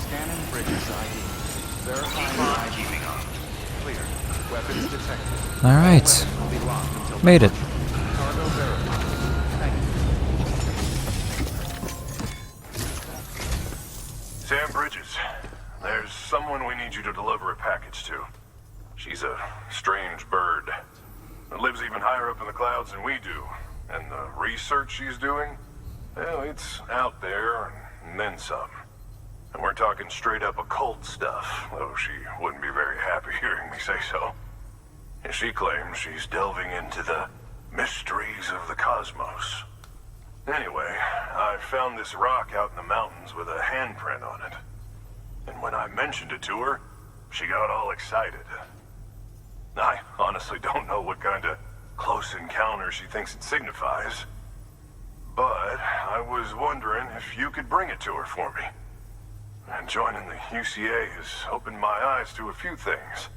Scanning Bridges ID. Verifying ID. Keeping up. Clear. Weapons detected. Alright. Weapons will be locked until Made it. cargo verified. Thank you. Sam Bridges, there's someone we need you to deliver a package to. She's a strange bird that lives even higher up in the clouds than we do. And the research she's doing, well, it's out there and then some. And we're talking straight up occult stuff, though she wouldn't be very happy hearing me say so. And she claims she's delving into the mysteries of the cosmos. Anyway, I found this rock out in the mountains with a handprint on it. And when I mentioned it to her, she got all excited. I honestly don't know what kind of close encounter she thinks it signifies. But I was wondering if you could bring it to her for me. And joining the UCA has opened my eyes to a few things.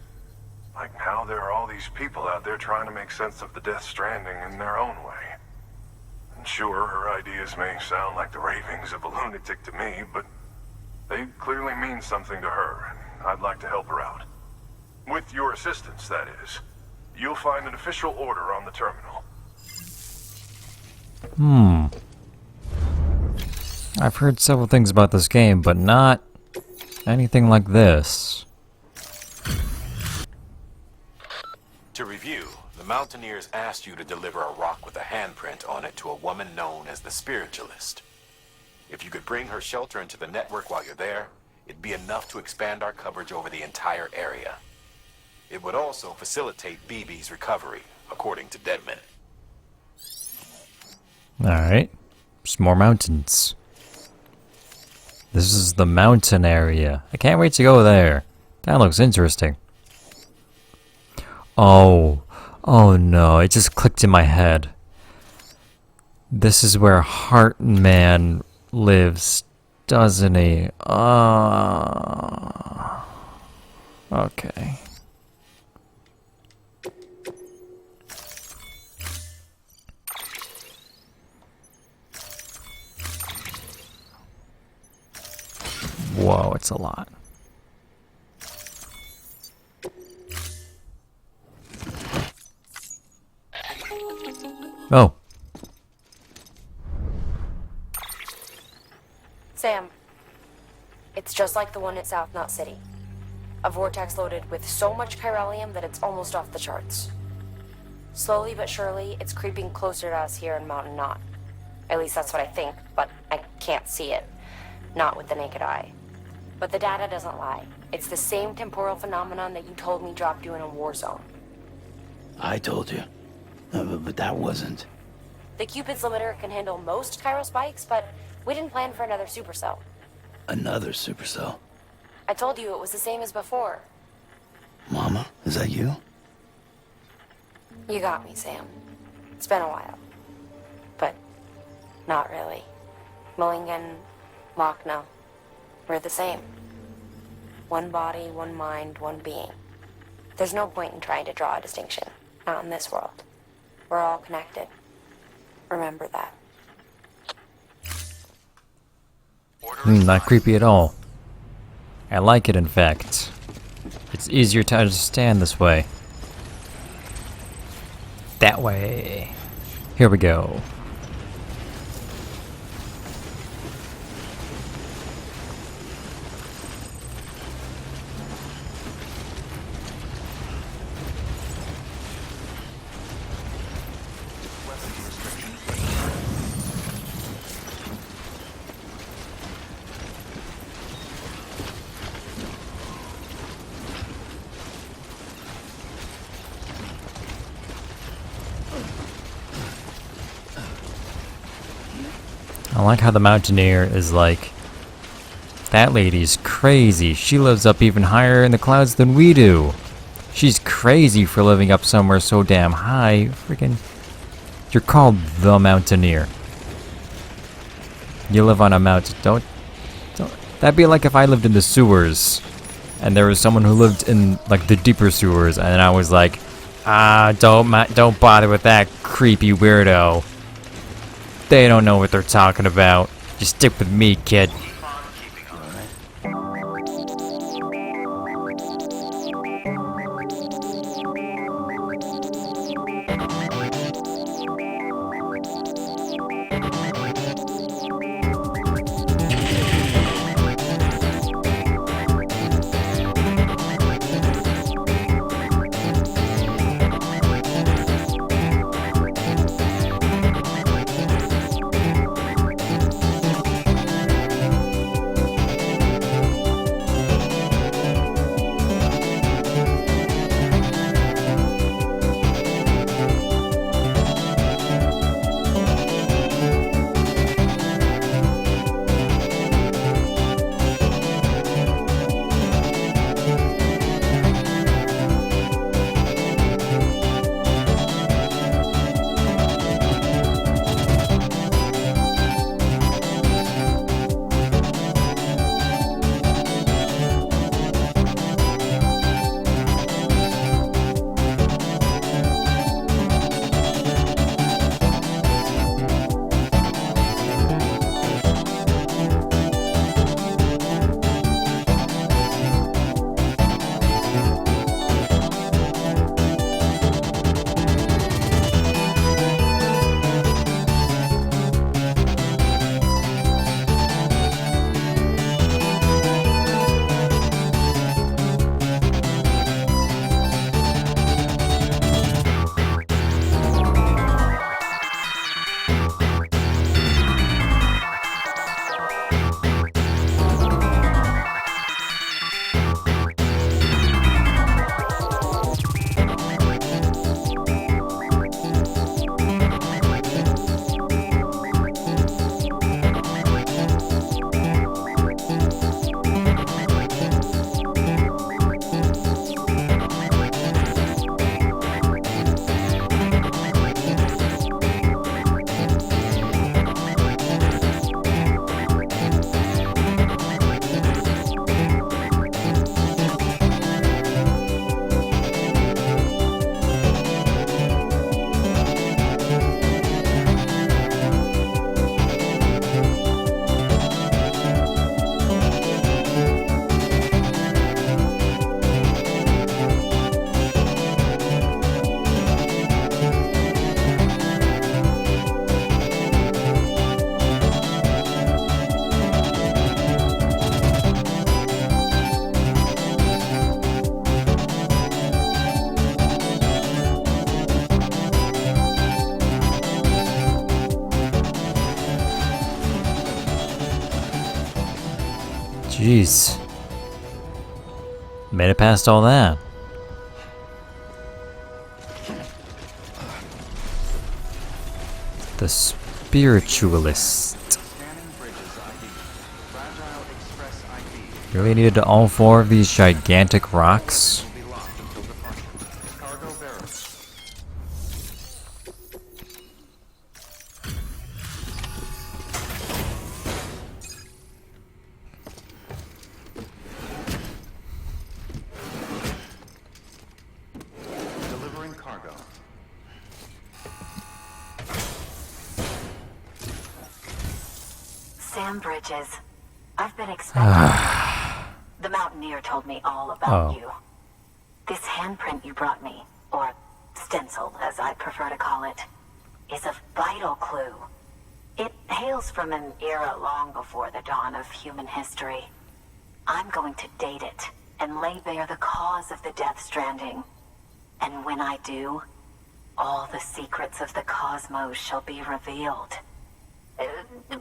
Like how there are all these people out there trying to make sense of the Death Stranding in their own way. And sure, her ideas may sound like the ravings of a lunatic to me, but they clearly mean something to her, and I'd like to help her out. With your assistance, that is. You'll find an official order on the terminal. I've heard several things about this game, but not anything like this. To review, the Mountaineers asked you to deliver a rock with a handprint on it to a woman known as the Spiritualist. If you could bring her shelter into the network while you're there, it'd be enough to expand our coverage over the entire area. It would also facilitate BB's recovery, according to Deadman. Alright. Some more mountains. This is the mountain area. I can't wait to go there. That looks interesting. Oh no, it just clicked in my head. This is where Heartman lives, doesn't he? Okay. Whoa, it's a lot. Oh. Sam, it's just like the one at South Knot City. A vortex loaded with so much chiralium that it's almost off the charts. Slowly but surely, it's creeping closer to us here in Mountain Knot. At least that's what I think, but I can't see it. Not with the naked eye. But the data doesn't lie. It's the same temporal phenomenon that you told me dropped you in a war zone. I told you. But that wasn't. The Cupid's limiter can handle most chiral spikes, but we didn't plan for another supercell. Another supercell. I told you it was the same as before. Mama, is that you? You got me, Sam. It's been a while. But not really. Mulligan, Lochna, we're the same. One body, one mind, one being. There's no point in trying to draw a distinction. Not in this world. We're all connected. Remember that. Not creepy at all. I like it, in fact. It's easier to understand this way. That way. Here we go. I like how the Mountaineer is like, that lady's crazy. She lives up even higher in the clouds than we do. She's crazy for living up somewhere so damn high. Freaking, you're called the Mountaineer. You live on a mountain. Don't. That'd be like if I lived in the sewers, and there was someone who lived in like the deeper sewers, and I was like, don't bother with that creepy weirdo. They don't know what they're talking about. Just stick with me, kid. Jeez. Made it past all that. The spiritualist. Scanning bridges ID. Fragile Express ID. Really needed all 4 of these gigantic rocks? Will be locked until departure. Cargo verified. Delivering cargo. Sam Bridges, I've been expecting The Mountaineer told me all about Oh. you. This handprint you brought me, or stencil as I prefer to call it, is a vital clue. It hails from an era long before the dawn of human history. I'm going to date it and lay bare the cause of the Death Stranding. And when I do, all the secrets of the cosmos shall be revealed.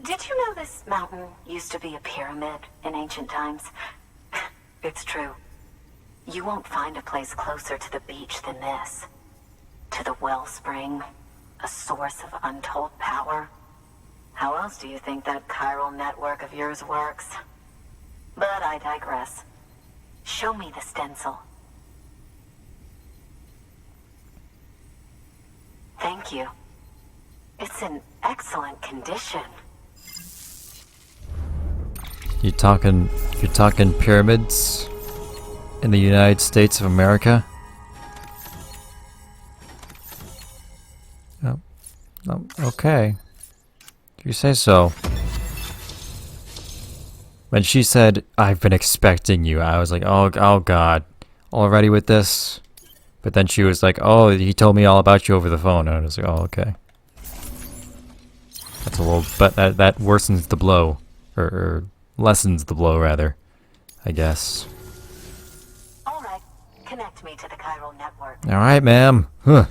Did you know this mountain used to be a pyramid in ancient times? It's true. You won't find a place closer to the beach than this. To the wellspring, a source of untold power. How else do you think that chiral network of yours works? But I digress. Show me the stencil. Thank you. It's in excellent condition. You're talking pyramids in the United States of America? Oh, oh, okay. If you say so. When she said, "I've been expecting you," I was like, oh god, already with this? But then she was like, "Oh, he told me all about you over the phone," and I was like, "Oh, okay." That's a little, but that worsens the blow, or lessens the blow rather, I guess. All right, connect me to the chiral network. All right, ma'am. Huh.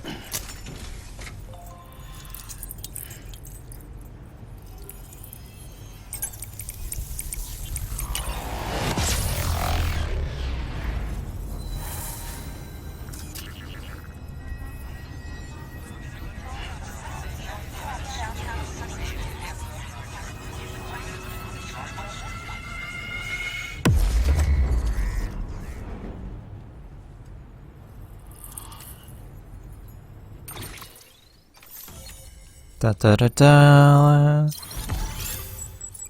Da da da da.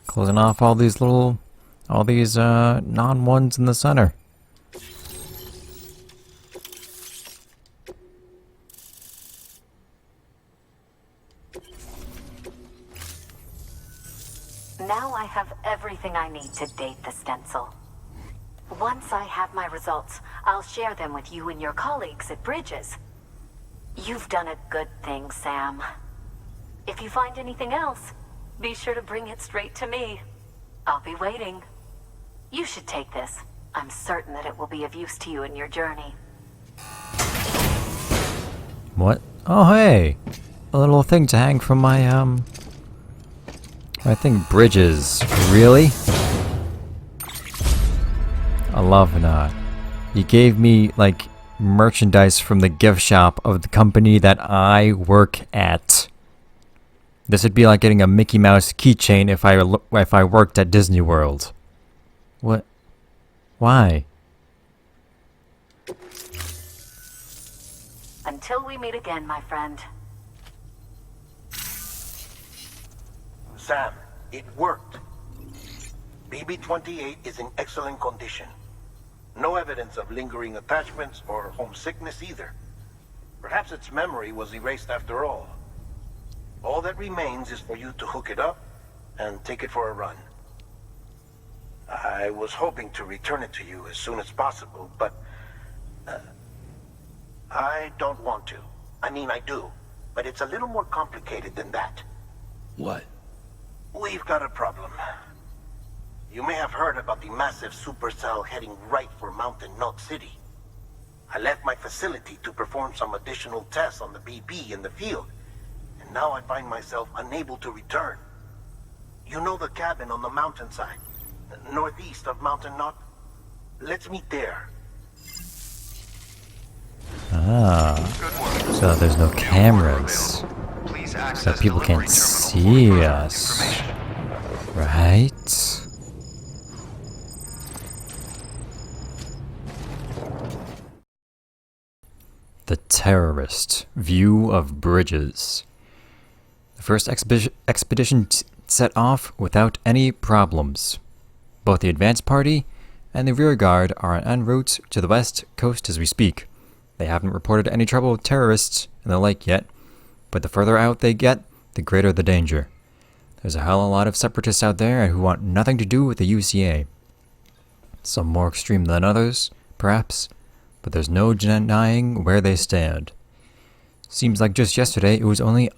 Closing off all these non-ones in the center. Now I have everything I need to date the stencil. Once I have my results, I'll share them with you and your colleagues at Bridges. You've done a good thing, Sam. If you find anything else, be sure to bring it straight to me. I'll be waiting. You should take this. I'm certain that it will be of use to you in your journey. What? Oh, hey! A little thing to hang from my, I think Bridges. Really? I love that. You gave me, like, merchandise from the gift shop of the company that I work at. This would be like getting a Mickey Mouse keychain if I worked at Disney World. What? Why? Until we meet again, my friend. Sam, it worked. BB-28 is in excellent condition. No evidence of lingering attachments or homesickness either. Perhaps its memory was erased after all. All that remains is for you to hook it up and take it for a run. I was hoping to return it to you as soon as possible, but I don't want to. I mean, I do, but it's a little more complicated than that. What? We've got a problem. You may have heard about the massive supercell heading right for Mountain Knot City. I left my facility to perform some additional tests on the BB in the field, and now I find myself unable to return. You know the cabin on the mountainside, northeast of Mountain Knot? Let's meet there. Ah. Good work. So there's no cameras. Please So access people delivery can't terminal see for further us. information. Right? The terrorist view of Bridges. The first expedition set off without any problems. Both the advance party and the rear guard are en route to the west coast as we speak. They haven't reported any trouble with terrorists and the like yet, but the further out they get, the greater the danger. There's a hell of a lot of separatists out there who want nothing to do with the UCA. Some more extreme than others, perhaps, but there's no denying where they stand. Seems like just yesterday it was only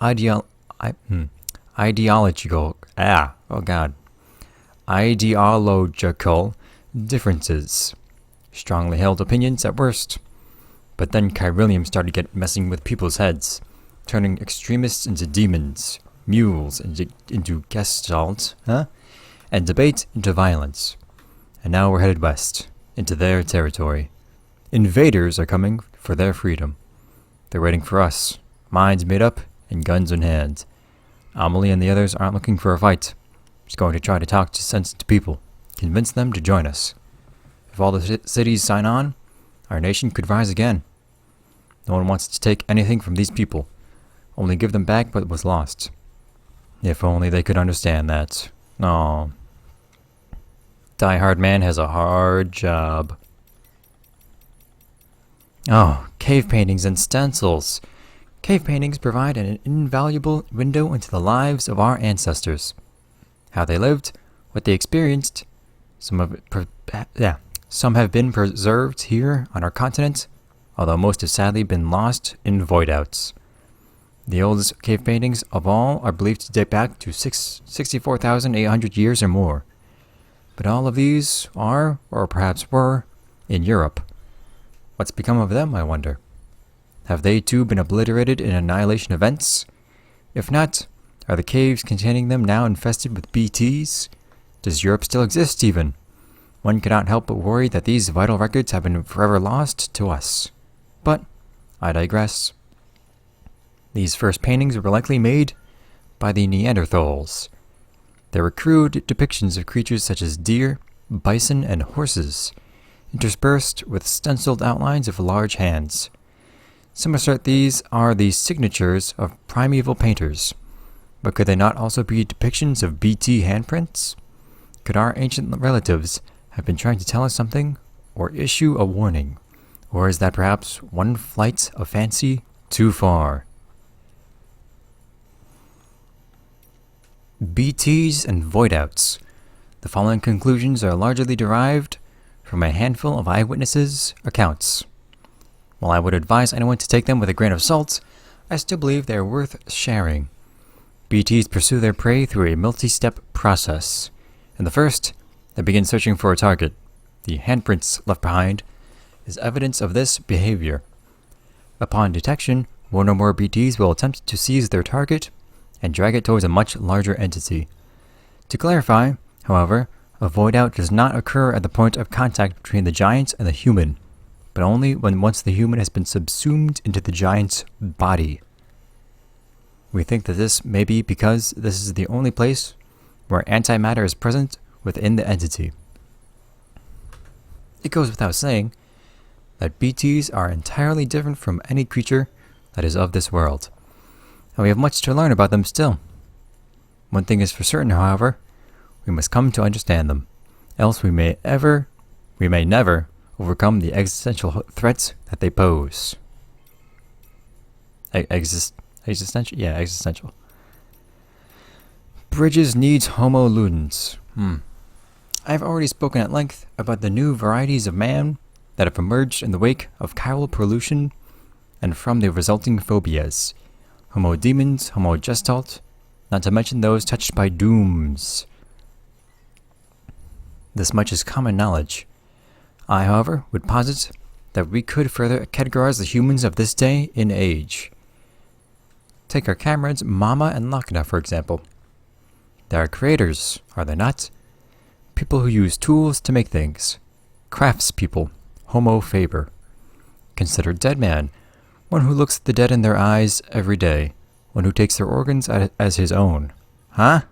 ideological differences. Strongly held opinions at worst. But then Chiralium started messing with people's heads, turning extremists into demons, mules into gestalt, and debate into violence. And now we're headed west, into their territory. Invaders are coming for their freedom. They're waiting for us, minds made up and guns in hand. Amelie and the others aren't looking for a fight. Just going to try to talk sense to people, convince them to join us. If all the cities sign on, our nation could rise again. No one wants to take anything from these people, only give them back what was lost. If only they could understand that. No. Die Hard Man has a hard job. Oh, cave paintings and stencils. Cave paintings provide an invaluable window into the lives of our ancestors. How they lived, what they experienced. Some have been preserved here on our continent, although most have sadly been lost in void-outs. The oldest cave paintings of all are believed to date back to 64,800 years or more. But all of these are, or perhaps were, in Europe. What's become of them, I wonder? Have they too been obliterated in annihilation events? If not, are the caves containing them now infested with BTs? Does Europe still exist even? One cannot help but worry that these vital records have been forever lost to us. But I digress. These first paintings were likely made by the Neanderthals. They were crude depictions of creatures such as deer, bison, and horses, interspersed with stenciled outlines of large hands. Some assert these are the signatures of primeval painters, but could they not also be depictions of BT handprints? Could our ancient relatives have been trying to tell us something, or issue a warning? Or is that perhaps one flight of fancy too far? BTs and void-outs. The following conclusions are largely derived from a handful of eyewitnesses' accounts. While I would advise anyone to take them with a grain of salt, I still believe they are worth sharing. BTs pursue their prey through a multi-step process. In the first, they begin searching for a target. The handprints left behind is evidence of this behavior. Upon detection, one or more BTs will attempt to seize their target and drag it towards a much larger entity. To clarify, however, a void out does not occur at the point of contact between the giant and the human, but only when once the human has been subsumed into the giant's body. We think that this may be because this is the only place where antimatter is present within the entity. It goes without saying that BTs are entirely different from any creature that is of this world, and we have much to learn about them still. One thing is for certain, however, we must come to understand them, else we may never overcome the existential threats that they pose. Existential? Yeah, existential. Bridges needs Homo ludens. I've already spoken at length about the new varieties of man that have emerged in the wake of chiral pollution and from the resulting phobias. Homo demons, Homo gestalt, not to mention those touched by dooms. This much is common knowledge. I, however, would posit that we could further categorize the humans of this day in age. Take our comrades Mama and Lakna, for example. They are creators, are they not? People who use tools to make things. Craftspeople, Homo faber. Consider Deadman, one who looks the dead in their eyes every day, one who takes their organs as his own. Huh?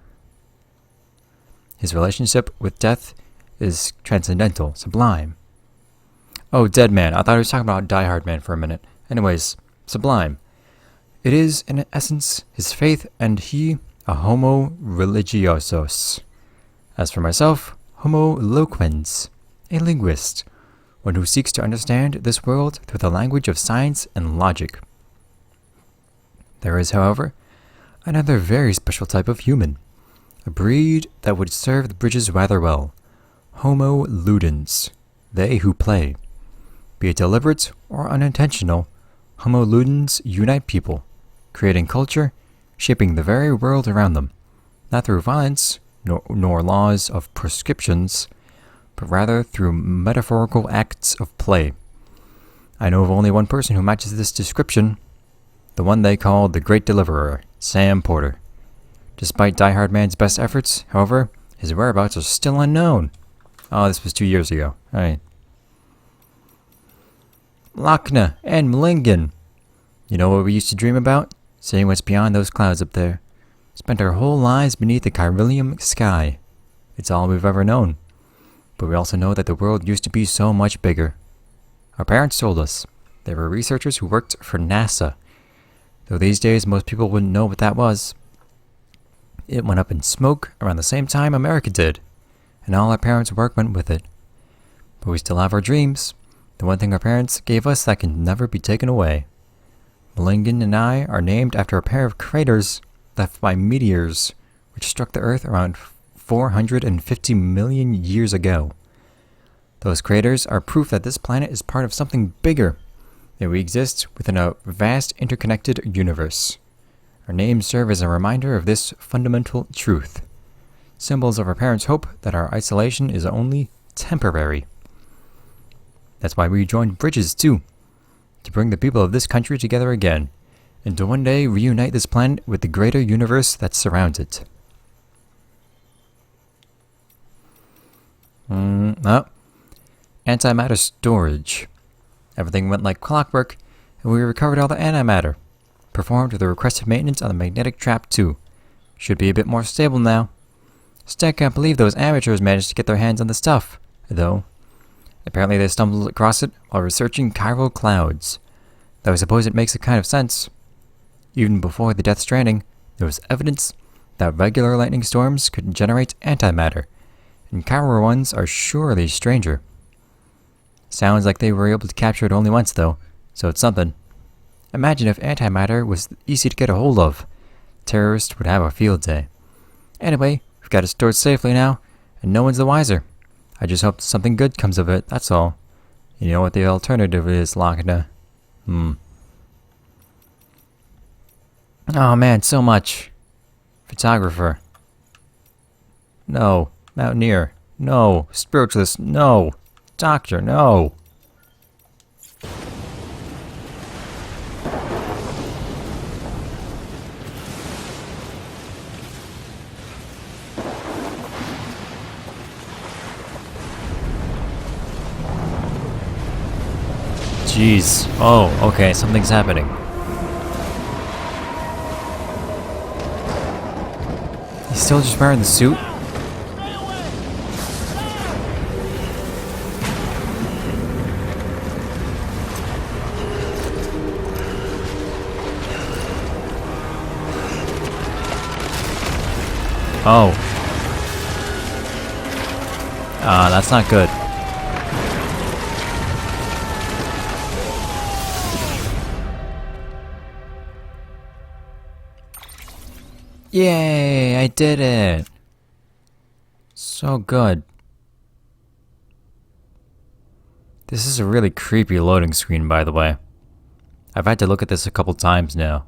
His relationship with death is transcendental, sublime. Oh, Deadman. I thought he was talking about Die Hard Man for a minute. Anyways, sublime. It is, in essence, his faith and he, a homo religiosus. As for myself, homo loquens, a linguist, one who seeks to understand this world through the language of science and logic. There is, however, another very special type of human, a breed that would serve the bridges rather well. Homo ludens, they who play. Be it deliberate or unintentional, Homo ludens unite people, creating culture, shaping the very world around them, not through violence, nor laws of prescriptions, but rather through metaphorical acts of play. I know of only one person who matches this description, the one they call the Great Deliverer, Sam Porter. Despite Die Hard Man's best efforts, however, his whereabouts are still unknown. Oh, this was 2 years ago. Alright. Lakna and Mlingen. You know what we used to dream about? Seeing what's beyond those clouds up there. Spent our whole lives beneath the Chiralium sky. It's all we've ever known. But we also know that the world used to be so much bigger. Our parents told us. They were researchers who worked for NASA. Though these days most people wouldn't know what that was. It went up in smoke around the same time America did. And all our parents' work went with it. But we still have our dreams. The one thing our parents gave us that can never be taken away. Mlingen and I are named after a pair of craters left by meteors which struck the Earth around 450 million years ago. Those craters are proof that this planet is part of something bigger, that we exist within a vast interconnected universe. Our names serve as a reminder of this fundamental truth. Symbols of our parents' hope that our isolation is only temporary. That's why we joined Bridges too, to bring the people of this country together again, and to one day reunite this planet with the greater universe that surrounds it. Antimatter storage. Everything went like clockwork, and we recovered all the antimatter. Performed the requested maintenance on the magnetic trap too. Should be a bit more stable now. Still can't believe those amateurs managed to get their hands on the stuff, though. Apparently they stumbled across it while researching chiral clouds. Though I suppose it makes a kind of sense. Even before the Death Stranding, there was evidence that regular lightning storms could generate antimatter, and chiral ones are surely stranger. Sounds like they were able to capture it only once though, so it's something. Imagine if antimatter was easy to get a hold of. Terrorists would have a field day. Anyway, we've got it stored safely now, and no one's the wiser. I just hope something good comes of it, that's all. You know what the alternative is, Lakna. Oh man, so much. Photographer. No. Mountaineer. No. Spiritualist. No. Doctor. No. Jeez. Oh, okay, something's happening. He's still just wearing the suit? Oh. That's not good. Yay, I did it. So good. This is a really creepy loading screen, by the way. I've had to look at this a couple times now.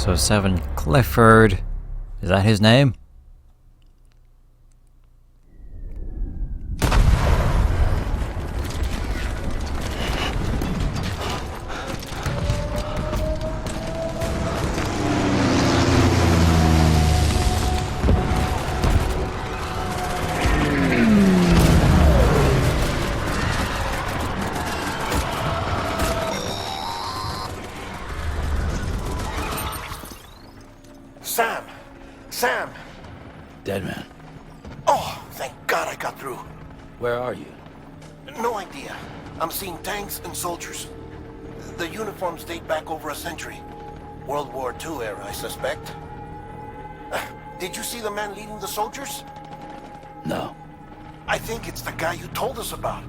So 7 Clifford. Is that his name? Sam! Sam! Dead man. Oh, thank God I got through. Where are you? No idea. I'm seeing tanks and soldiers. The uniforms date back over a century. World War II era, I suspect. Did you see the man leading the soldiers? No. I think it's the guy you told us about.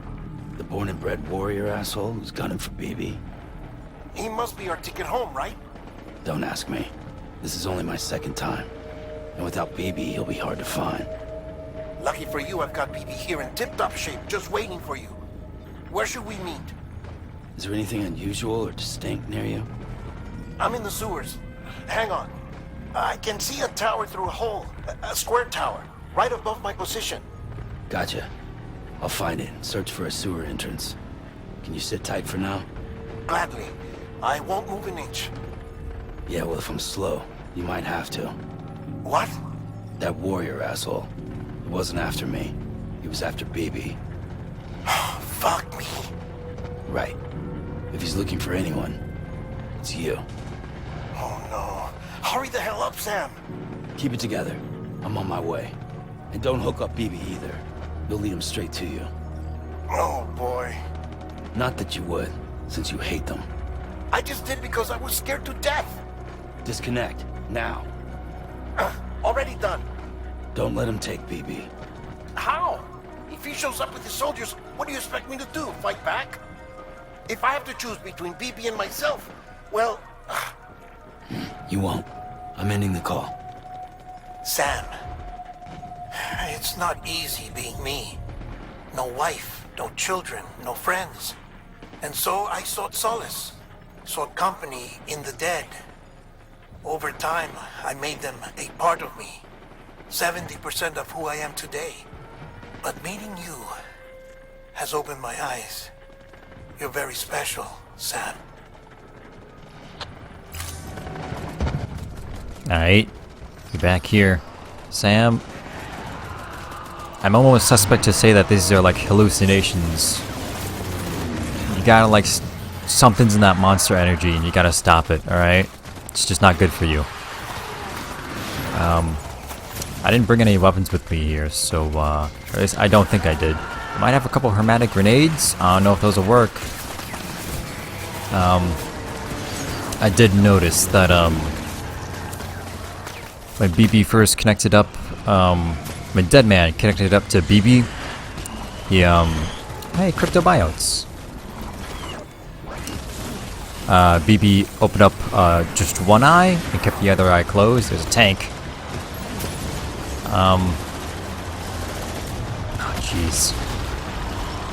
The born and bred warrior asshole who's gunning for BB? He must be our ticket home, right? Don't ask me. This is only my second time. And without BB, he'll be hard to find. Lucky for you, I've got BB here in tip-top shape, just waiting for you. Where should we meet? Is there anything unusual or distinct near you? I'm in the sewers. Hang on. I can see a tower through a hole. A square tower, right above my position. Gotcha. I'll find it and search for a sewer entrance. Can you sit tight for now? Gladly. I won't move an inch. Yeah, well, if I'm slow, you might have to. What? That warrior asshole. He wasn't after me. He was after BB. Fuck me. Right. If he's looking for anyone, it's you. Oh no. Hurry the hell up, Sam. Keep it together. I'm on my way. And don't hook up BB either. You'll lead him straight to you. Oh boy. Not that you would, since you hate them. I just did because I was scared to death. Disconnect, now. Already done. Don't let him take BB. How? If he shows up with his soldiers, what do you expect me to do? Fight back? If I have to choose between BB and myself, well... You won't. I'm ending the call. Sam, it's not easy being me. No wife, no children, no friends. And so I sought solace, sought company in the dead. Over time, I made them a part of me, 70% of who I am today. But meeting you has opened my eyes. You're very special, Sam. Alright, you're back here. Sam, I'm almost suspect to say that these are like hallucinations. You gotta like, something's in that monster energy and you gotta stop it, alright? It's just not good for you. I didn't bring any weapons with me here, so, or at least I don't think I did. I might have a couple hermetic grenades. I don't know if those will work. I did notice that, when BB first connected up, when Deadman connected up to BB, he, hey, cryptobiotes. BB opened up just one eye and kept the other eye closed. There's a tank. Oh jeez.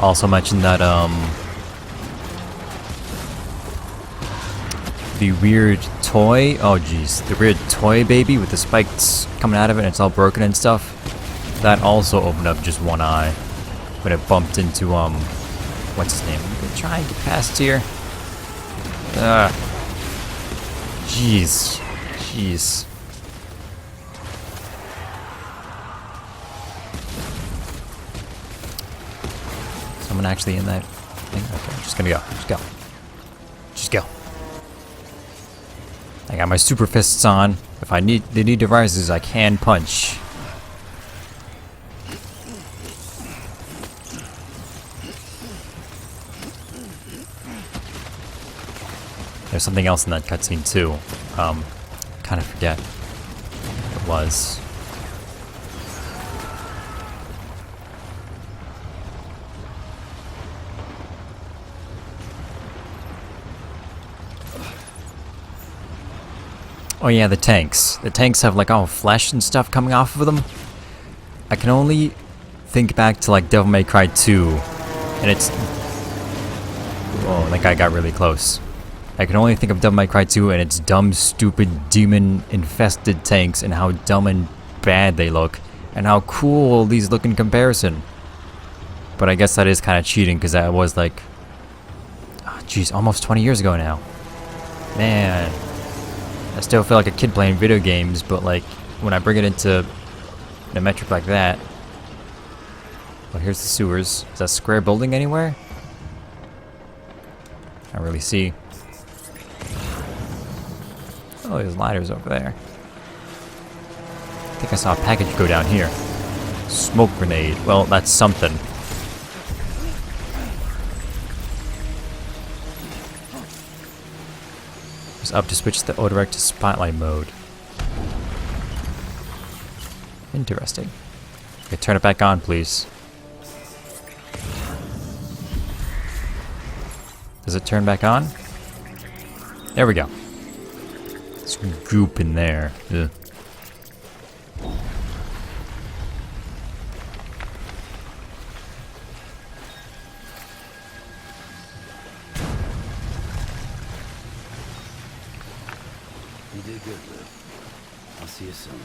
Also mentioned that the weird toy. Oh jeez, the weird toy baby with the spikes coming out of it and it's all broken and stuff. That also opened up just one eye when it bumped into what's his name? I'm gonna try and get past here. Jeez. Jeez. Someone actually in that thing? Okay, just gonna go. Just go. Just go. I got my super fists on. If they need devices, I can punch. There's something else in that cutscene too. Kind of forget what it was. Oh yeah, the tanks. The tanks have like all flesh and stuff coming off of them. I can only think back to like Devil May Cry 2, and it's... Oh, that guy got really close. I can only think of Devil May Cry 2 and its dumb, stupid, demon-infested tanks and how dumb and bad they look, and how cool these look in comparison. But I guess that is kind of cheating, because that was like, jeez, almost 20 years ago now. Man, I still feel like a kid playing video games, but like, when I bring it into a metric like that. Well, here's the sewers. Is that square building anywhere? I don't really see. Oh, there's ladders over there. I think I saw a package go down here. Smoke grenade. Well, that's something. It's up to switch the auto-direct to spotlight mode. Interesting. Okay, turn it back on, please. Does it turn back on? There we go. Some goop in there. Ugh. You did good, Lou. I'll see you soon.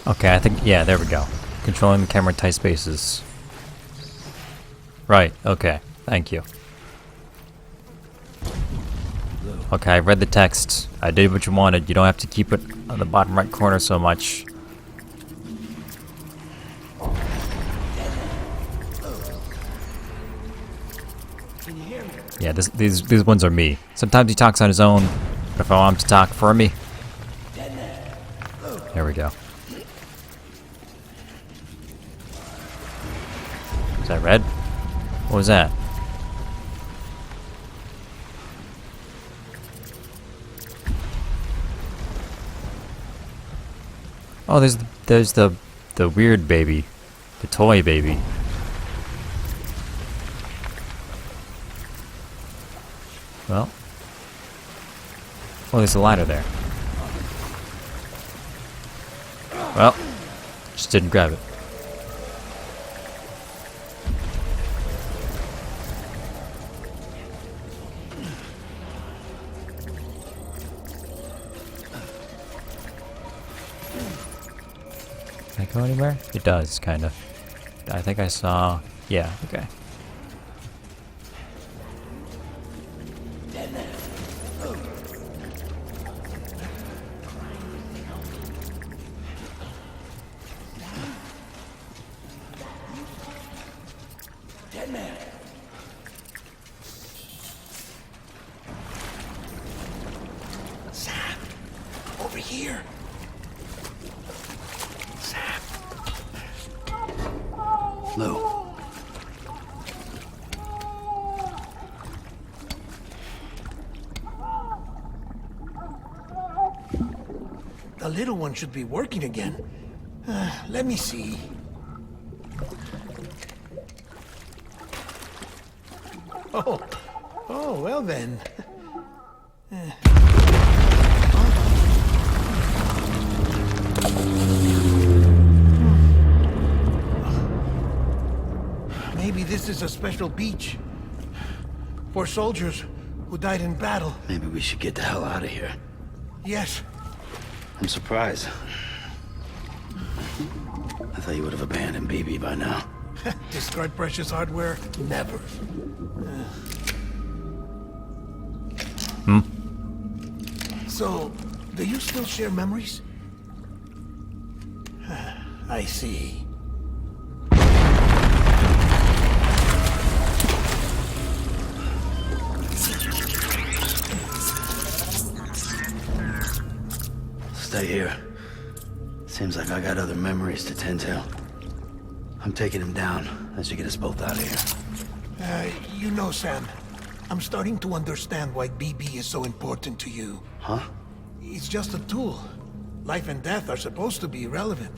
Okay, I think, yeah, there we go. Controlling the camera in tight spaces. Right, okay. Thank you. Okay, I read the text. I did what you wanted. You don't have to keep it on the bottom right corner so much. Yeah, these ones are me. Sometimes he talks on his own, but if I want him to talk for me... There we go. Is that red? What was that? Oh, there's the weird baby, the toy baby. Well, oh, there's a ladder there. Well, just didn't grab it. Can I go anywhere? It does, kind of. I think I saw... Yeah, okay. Dead man. Sam, over here. Lou. The little one should be working again. Let me see. Oh, well then. Maybe this is a special beach for soldiers who died in battle. Maybe we should get the hell out of here. Yes. I'm surprised. I thought you would have abandoned BB by now. Discard precious hardware? Never. So, do you still share memories? I see. Stay here. Seems like I got other memories to tend to. I'm taking him down as you get us both out of here. You know, Sam, I'm starting to understand why BB is so important to you. Huh? It's just a tool. Life and death are supposed to be irrelevant.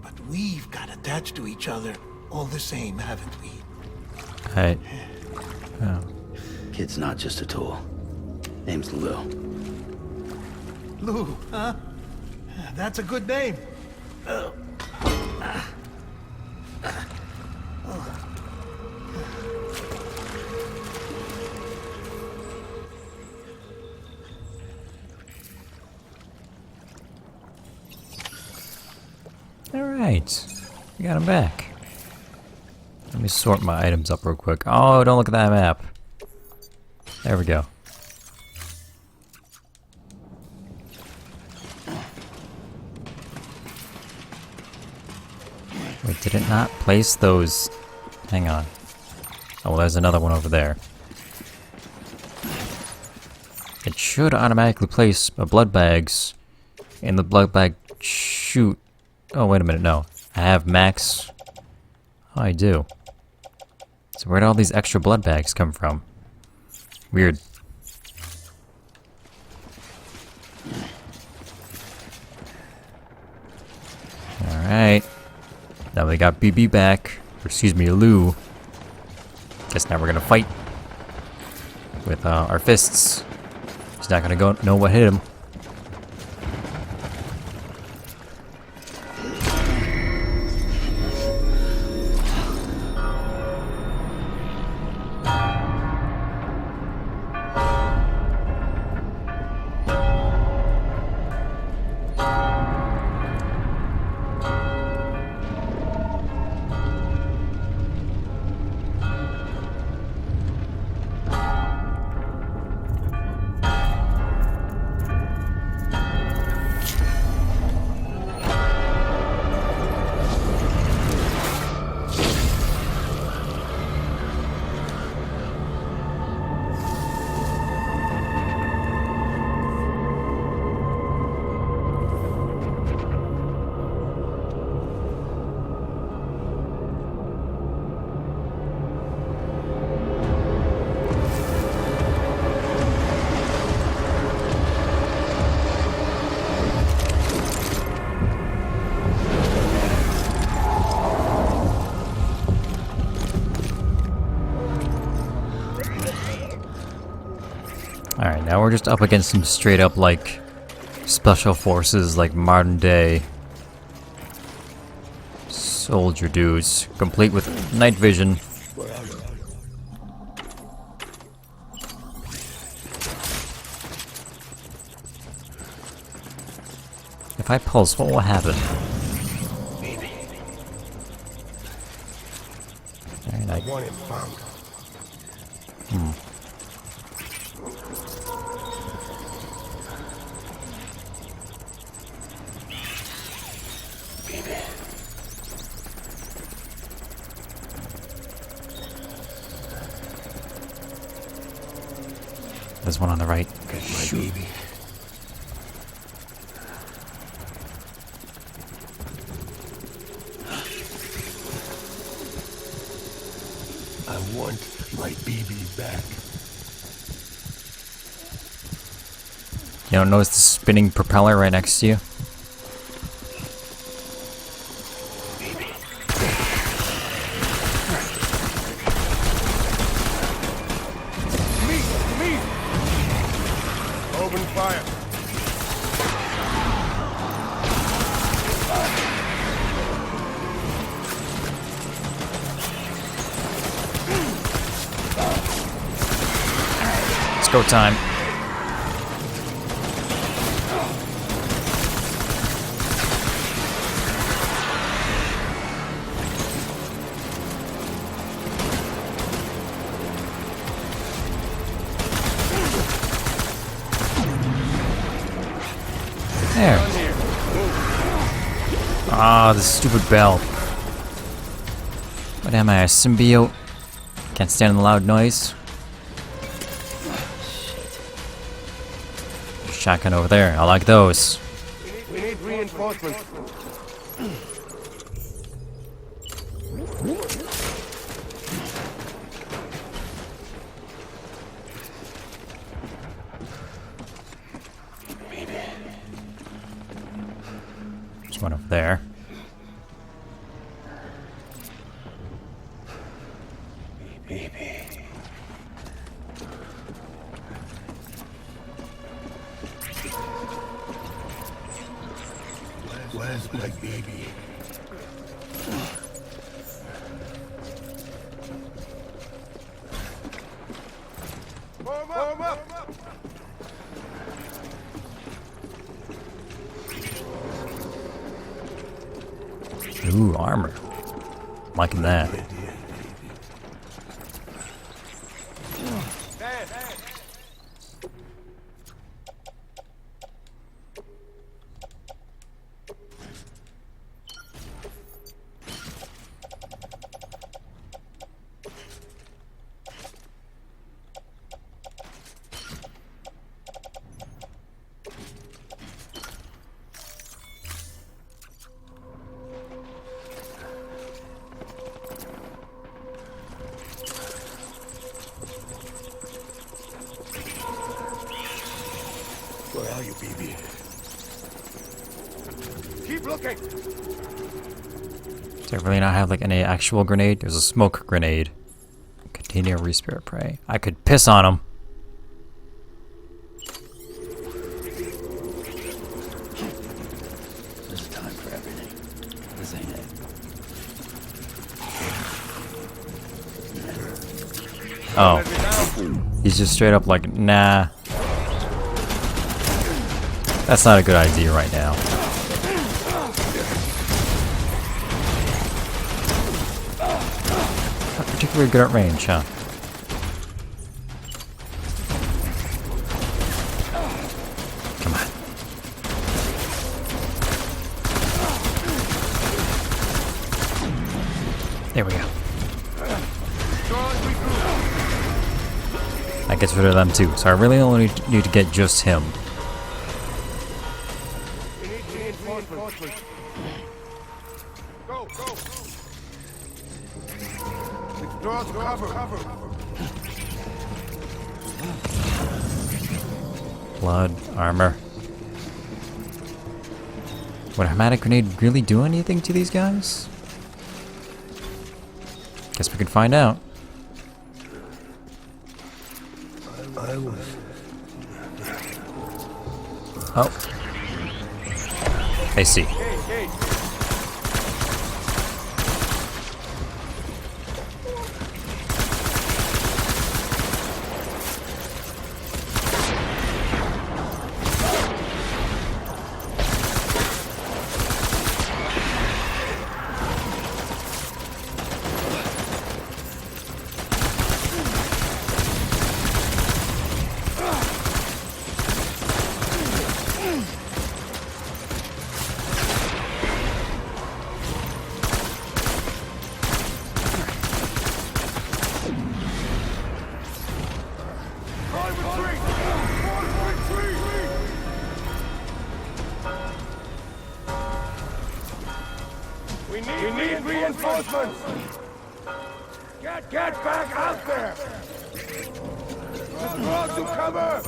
But we've got attached to each other all the same, haven't we? Hey. Oh. Kid's not just a tool. Name's Lou. Lou, huh? That's a good name. Alright. We got him back. Let me sort my items up real quick. Oh, don't look at that map. There we go. Wait, did it not place those? Hang on. Oh, well, there's another one over there. It should automatically place blood bags in the blood bag chute. Oh, wait a minute, no. I have max. Oh, I do. So where'd all these extra blood bags come from? Weird. Alright. Now we got BB back. Or excuse me, Lou. Guess now we're gonna fight. With our fists. He's not gonna know what hit him. Alright, now we're just up against some straight up, like, special forces, like modern day soldier dudes, complete with night vision. If I pulse, what will happen? Alright, I want it found. There's one on the right. Get my baby. I want my baby back. You don't notice the spinning propeller right next to you? Open fire. It's go time. There. Ah, the stupid bell. What am I, a symbiote? Can't stand the loud noise. Shotgun over there, I like those. We need reinforcements. There's one over there. Where's my baby? Form up. Ooh, armor. Liking that. Where are you, BB? Keep looking. Does it really not have like any actual grenade? There's a smoke grenade. Continue respirit prey. I could piss on him. There's a time for everything. This ain't it. Oh. He's just straight up like, nah. That's not a good idea right now. Not particularly good at range, huh? Come on. There we go. That gets rid of them too, so I really only need to get just him. Go, go. The door's cover. Blood, armor. Would a hermetic grenade really do anything to these guys? Guess we could find out. I was... Oh. I see. We need reinforcements. Get back out there. Draw to cover.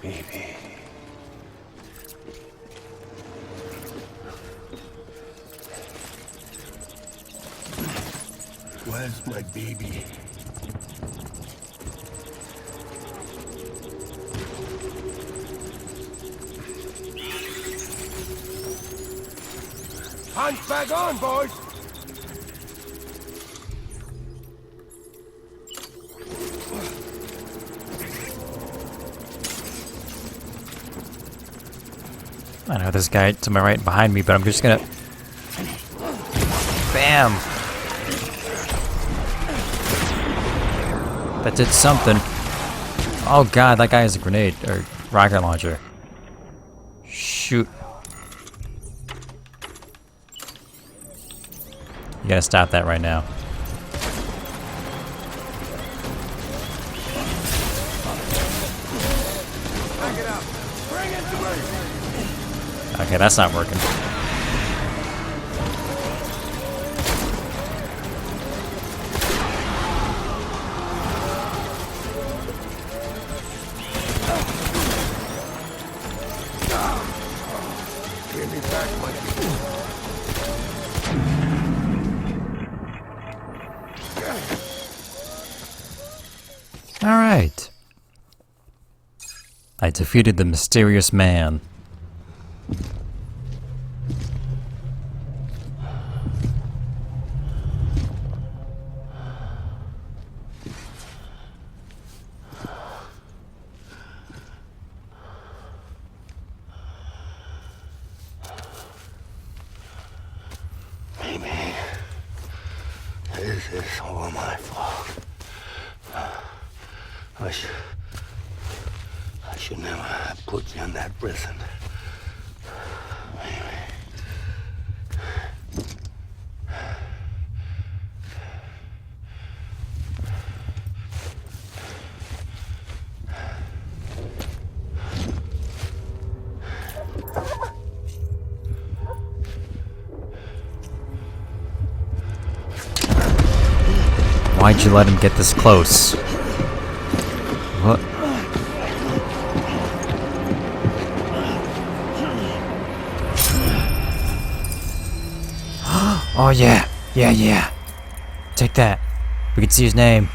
Baby. Where's my baby? Hunt back on, boys. I know this guy to my right behind me, but I'm just gonna... Bam! That did something. Oh god, that guy has a grenade or rocket launcher. Shoot. You gotta stop that right now. Okay, that's not working. Give me back my Alright. I defeated the mysterious man. Maybe this is all my fault. I should never have put you in that prison. Maybe. Why'd you let him get this close? What? Oh yeah, yeah. Take that. We can see his name.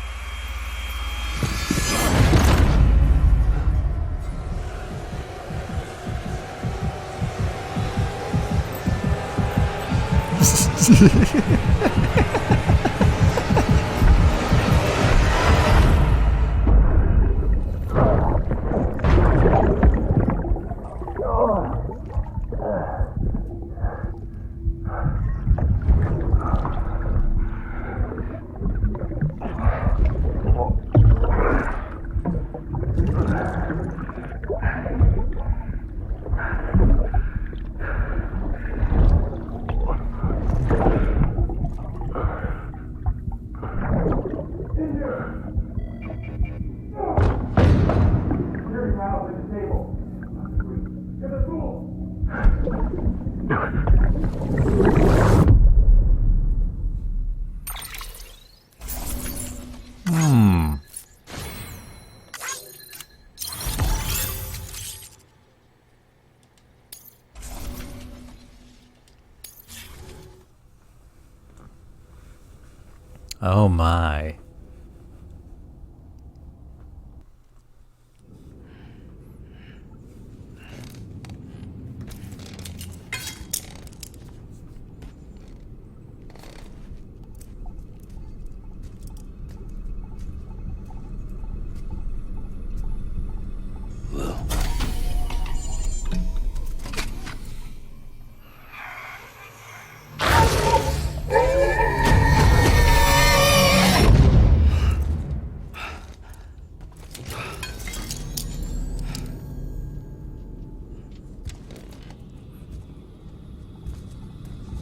Oh my.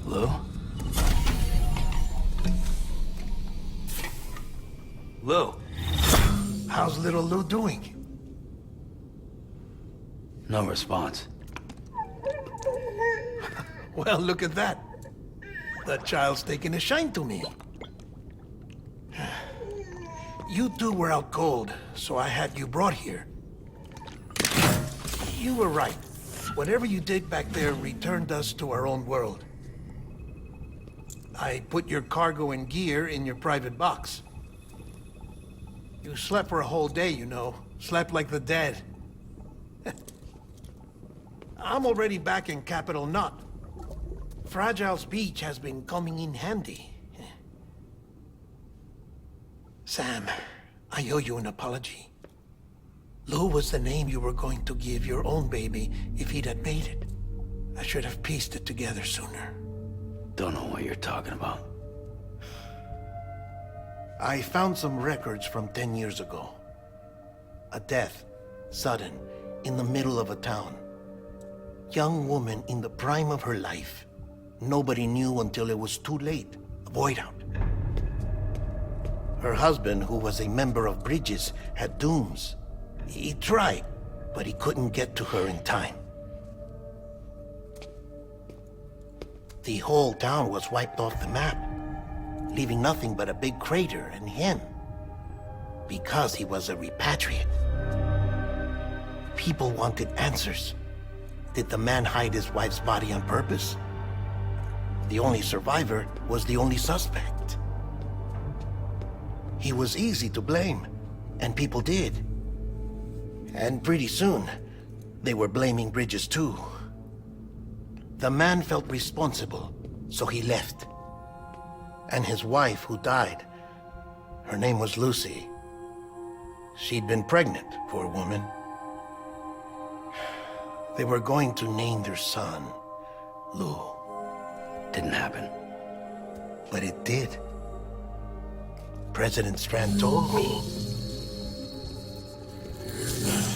Lou? Lou? How's little Lou doing? No response. Well, look at that. That child's taking a shine to me. You two were out cold, so I had you brought here. You were right. Whatever you did back there returned us to our own world. I put your cargo and gear in your private box. You slept for a whole day, you know. Slept like the dead. I'm already back in Capital Knot. Fragile's beach has been coming in handy. Sam, I owe you an apology. Lou was the name you were going to give your own baby if he'd had made it. I should have pieced it together sooner. Don't know what you're talking about. I found some records from 10 years ago. A death, sudden, in the middle of a town. Young woman in the prime of her life. Nobody knew until it was too late. A void out. Her husband, who was a member of Bridges, had dooms. He tried, but he couldn't get to her in time. The whole town was wiped off the map, leaving nothing but a big crater and him. Because he was a repatriate. People wanted answers. Did the man hide his wife's body on purpose? The only survivor was the only suspect. He was easy to blame, and people did. And pretty soon, they were blaming Bridges too. The man felt responsible, so he left. And his wife, who died, her name was Lucy. She'd been pregnant, poor woman. They were going to name their son Lou. Didn't happen. But it did. President Strand told me.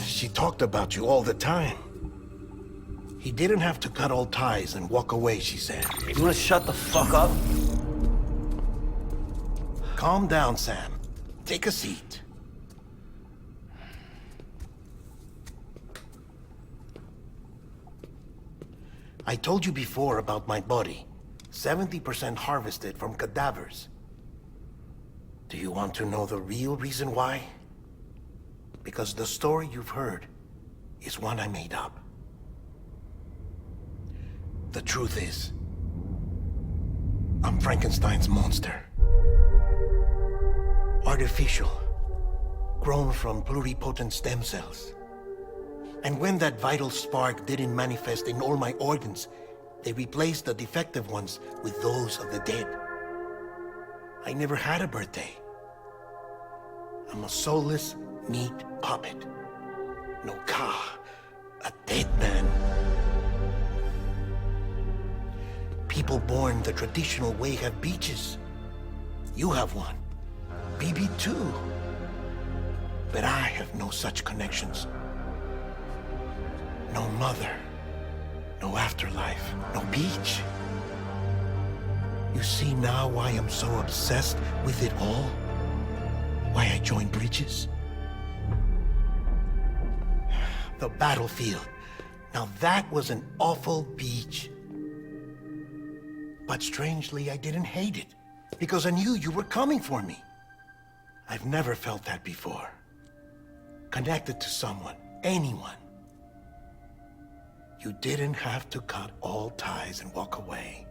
She talked about you all the time. He didn't have to cut all ties and walk away, she said. You wanna shut the fuck up? Calm down, Sam. Take a seat. I told you before about my body. 70% harvested from cadavers. Do you want to know the real reason why? Because the story you've heard is one I made up. The truth is, I'm Frankenstein's monster. Artificial, grown from pluripotent stem cells. And when that vital spark didn't manifest in all my organs, they replaced the defective ones with those of the dead. I never had a birthday. I'm a soulless meat puppet. No car, a dead man. People born the traditional way have beaches. You have one. BB too. But I have no such connections. No mother, no afterlife, no beach. You see now why I'm so obsessed with it all? Why I joined Bridges? The battlefield. Now that was an awful beach. But strangely, I didn't hate it, because I knew you were coming for me. I've never felt that before. Connected to someone, anyone. You didn't have to cut all ties and walk away.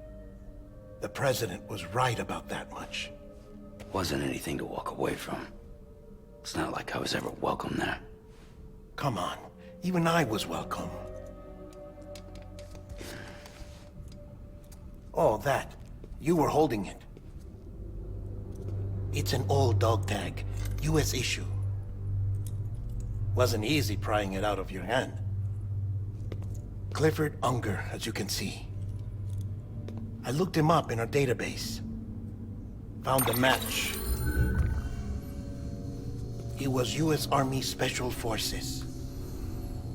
The president was right about that much. Wasn't anything to walk away from. It's not like I was ever welcome there. Come on, even I was welcome. Oh, that. You were holding it. It's an old dog tag, US issue. Wasn't easy prying it out of your hand. Clifford Unger, as you can see. I looked him up in our database. Found a match. He was US Army Special Forces.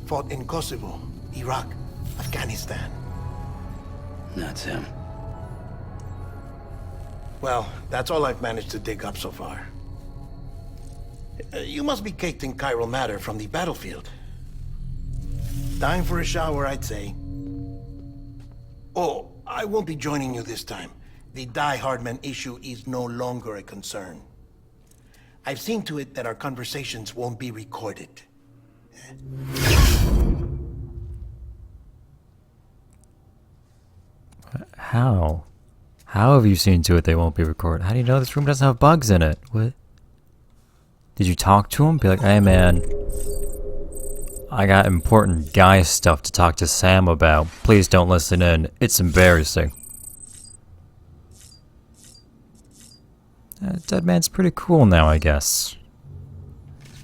Fought in Kosovo, Iraq, Afghanistan. That's him. Well, that's all I've managed to dig up so far. You must be caked in chiral matter from the battlefield. Time for a shower, I'd say. Oh, I won't be joining you this time. The Die Hardman issue is no longer a concern. I've seen to it that our conversations won't be recorded. How? How have you seen to it they won't be recorded? How do you know this room doesn't have bugs in it? What? Did you talk to him? Be like, hey man, I got important guy stuff to talk to Sam about. Please don't listen in. It's embarrassing. Dead man's pretty cool now, I guess.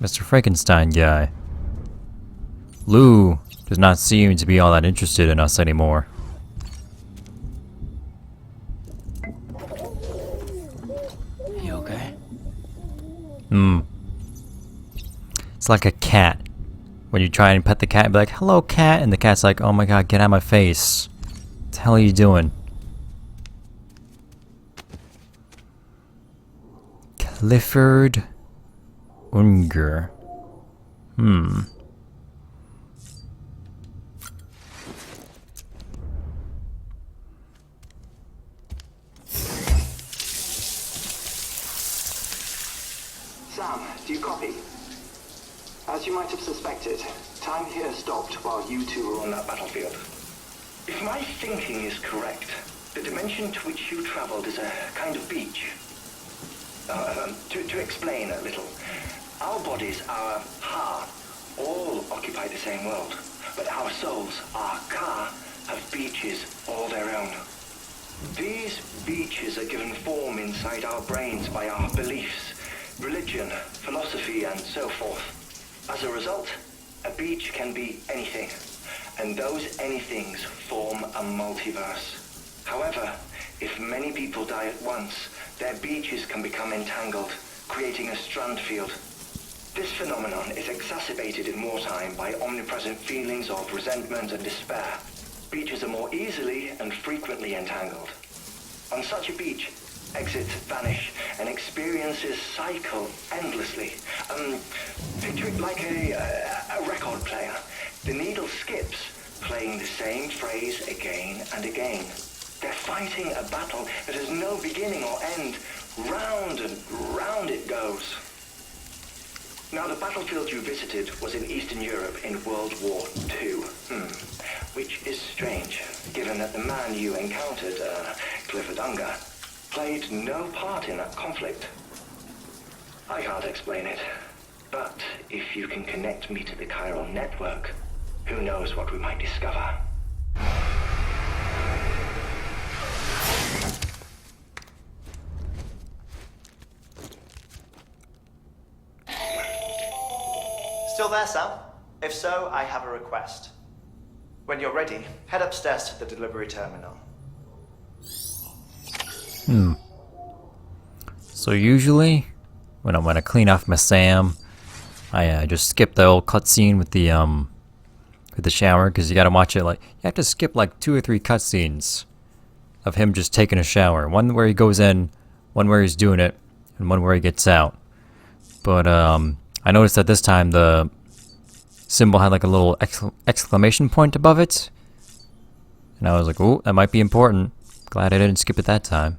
Mr. Frankenstein guy. Lou does not seem to be all that interested in us anymore. You okay? It's like a cat. When you try and pet the cat and be like, hello cat, and the cat's like, oh my god, get out of my face. What the hell are you doing? Clifford Unger. Sam, do you copy? As you might have suspected, time here stopped while you two were on that battlefield. If my thinking is correct, the dimension to which you traveled is a kind of beach. To explain a little, our bodies, our ha, all occupy the same world, but our souls, our ka, have beaches all their own. These beaches are given form inside our brains by our beliefs, religion, philosophy, and so forth. As a result, a beach can be anything, and those anythings form a multiverse. However, if many people die at once, their beaches can become entangled, creating a strand field. This phenomenon is exacerbated in wartime by omnipresent feelings of resentment and despair. Beaches are more easily and frequently entangled. On such a beach, exits vanish and experiences cycle endlessly. Picture it like a record player. The needle skips, playing the same phrase again and again. They're fighting a battle that has no beginning or end. Round and round it goes. Now, the battlefield you visited was in Eastern Europe in World War II. Which is strange, given that the man you encountered, Clifford Unger, played no part in that conflict. I can't explain it, but if you can connect me to the chiral network, who knows what we might discover. Still there, Sam? If so, I have a request. When you're ready, head upstairs to the delivery terminal. So usually, when I want to clean off my Sam, I just skip the old cutscene with the shower, because you gotta watch it, like, you have to skip like 2 or 3 cutscenes of him just taking a shower. One where he goes in, one where he's doing it, and one where he gets out. But I noticed that this time the symbol had like a little exclamation point above it. And I was like, oh, that might be important. Glad I didn't skip it that time.